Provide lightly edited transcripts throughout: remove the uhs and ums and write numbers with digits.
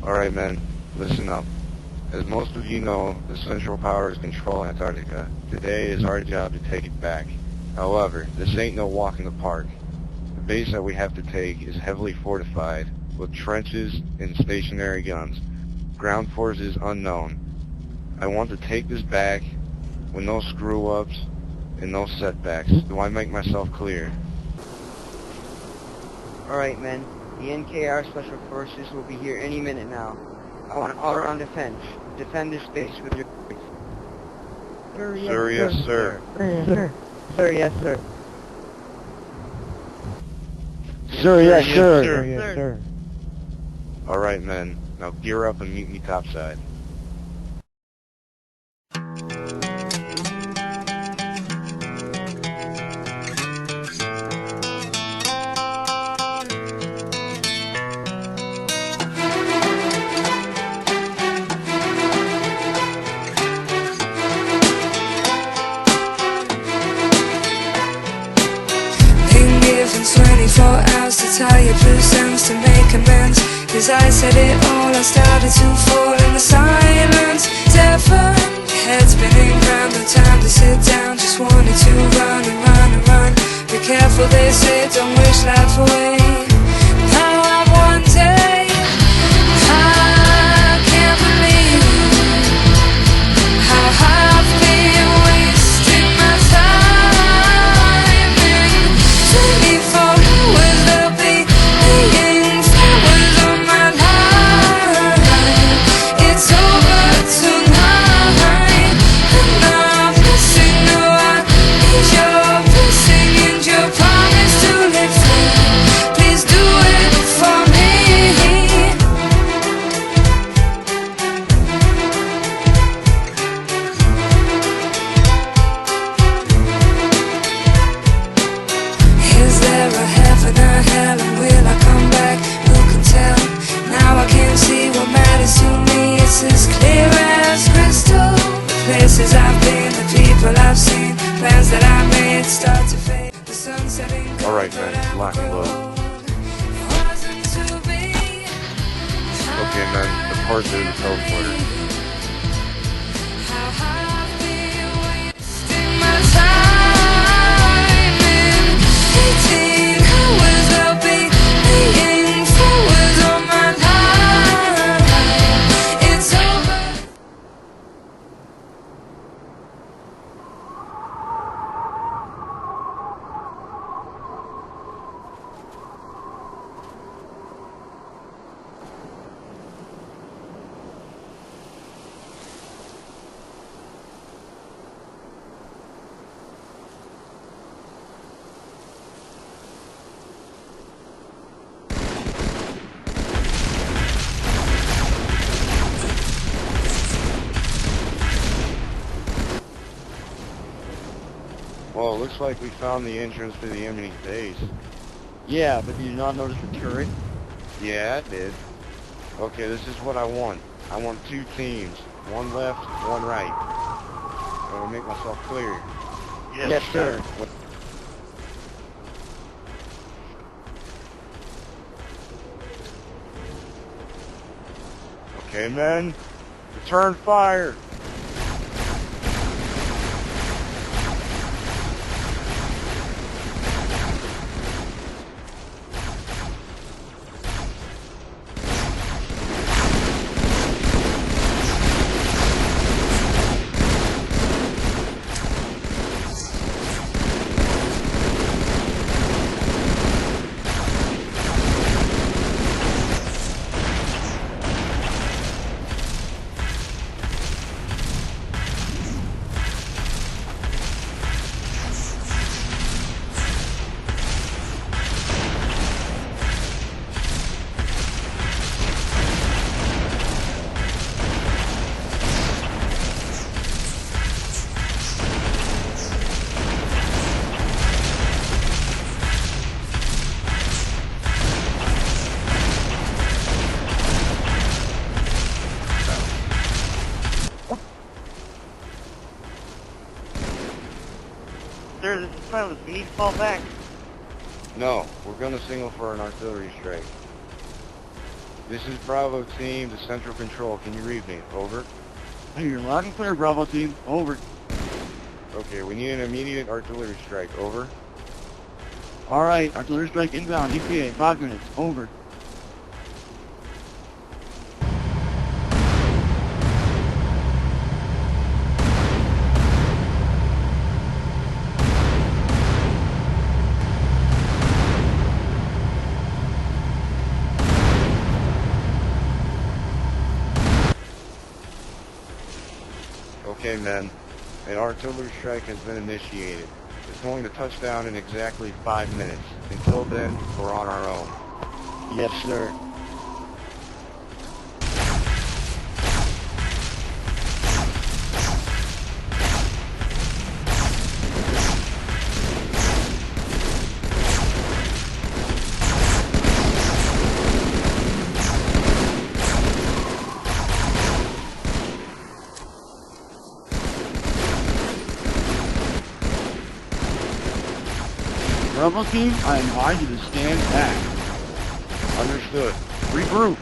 Alright men, listen up. As most of you know, the Central Powers control Antarctica. Today is our job to take it back. However, this ain't no walk in the park. The base that we have to take is heavily fortified, with trenches and stationary guns. Ground force is unknown. I want to take this back with no screw-ups and no setbacks. Do I make myself clear? Alright, men. The NKR Special Forces will be here any minute now. I want all-around defense. Defend this base with your voice. Sir, yes, sir. Sir, yes, sir. Sir, yes, sir. Sir, Yes, sir. Alright men, now gear up and meet me topside. Given 24 hours to tie your loose ends to make amends. Cause I said it all, I started to fall in the silence. Deafened, head spinning round, no time to sit down. Just wanted to run and run and run. Be careful, they say, don't wish life away. Now I'm one day, I can't believe how I've been wasting my time in 24 hours. There'll be million flowers on my line. It's over tonight, and I'm missing. No, I need your blessing and your promise to live free. Please do it for me. Is there a heaven or hell, and will I come back? Who can tell? Now I can see what matters to me. It's as clear as crystal. The places I've been, the people I've seen, plans that I made start to fade. The sun setting gold, Alright, but man, I'm lock and load. cold. It wasn't to be. Okay men, depart to the teleporter. How I've been wasting my time in 18 hours. There'll be million flowers on my line. It's over. Well, it looks like we found the entrance to the enemy base. Yeah, but did you not notice the turret? Yeah, I did. Okay, this is what I want. I want two teams. One left, one right. I will make myself clear. Yes, sir. Okay, men. Return fire. Sir, this is Silas. We need to fall back. No, we're gonna signal for an artillery strike. This is Bravo Team to Central Control. Can you read me? Over. Hey, you're loud and clear, Bravo Team. Over. Okay, we need an immediate artillery strike. Over. All right, artillery strike inbound. EPA, 5 minutes. Over. Okay, men. An artillery strike has been initiated. It's going to touch down in exactly 5 minutes. Until then, we're on our own. Yes, sir. Bravo Team, I advise you to stand back. Understood. Regroup.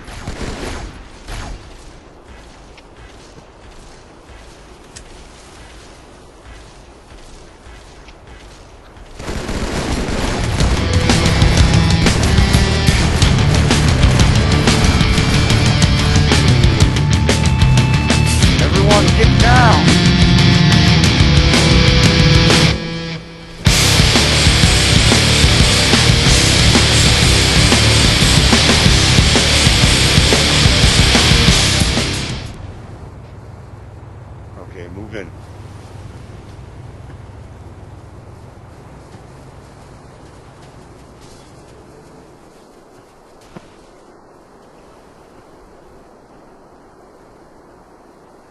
Everyone get down. Okay, move in.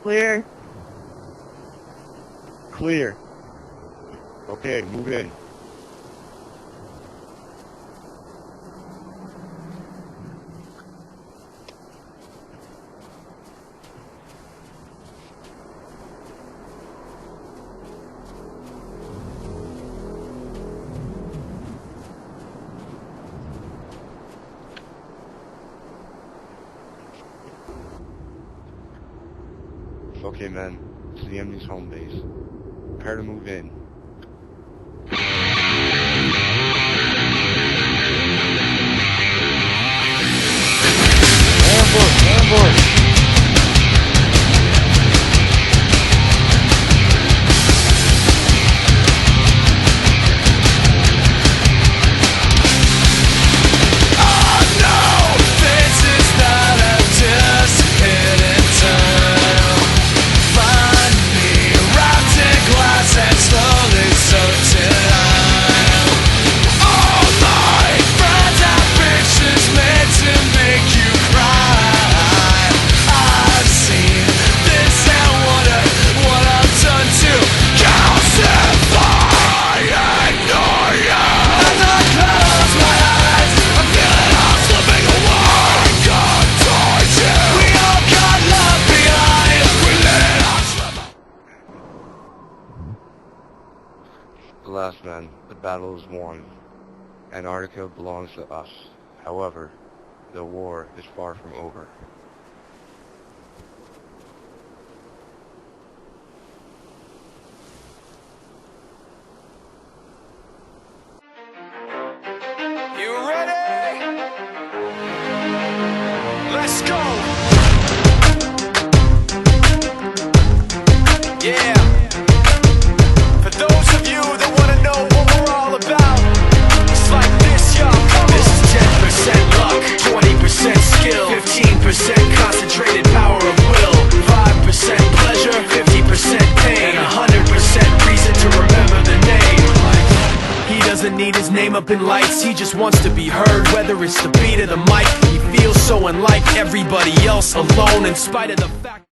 Clear. Clear. Okay, move in. Okay, men. This is the enemy's home base. Prepare to move in. Ambush, ambush. Alas, men, the battle is won. Antarctica belongs to us. However, the war is far from over. You ready? Let's go! Yeah! For those of you that want to know what we're all about, it's like this, y'all. This is 10% luck, 20% skill, 15% concentrated power of will, 5% pleasure, 50% pain, and 100% reason to remember the name. He doesn't need his name up in lights, he just wants to be heard, whether it's the beat of the mic. He feels so unlike everybody else, alone in spite of the fact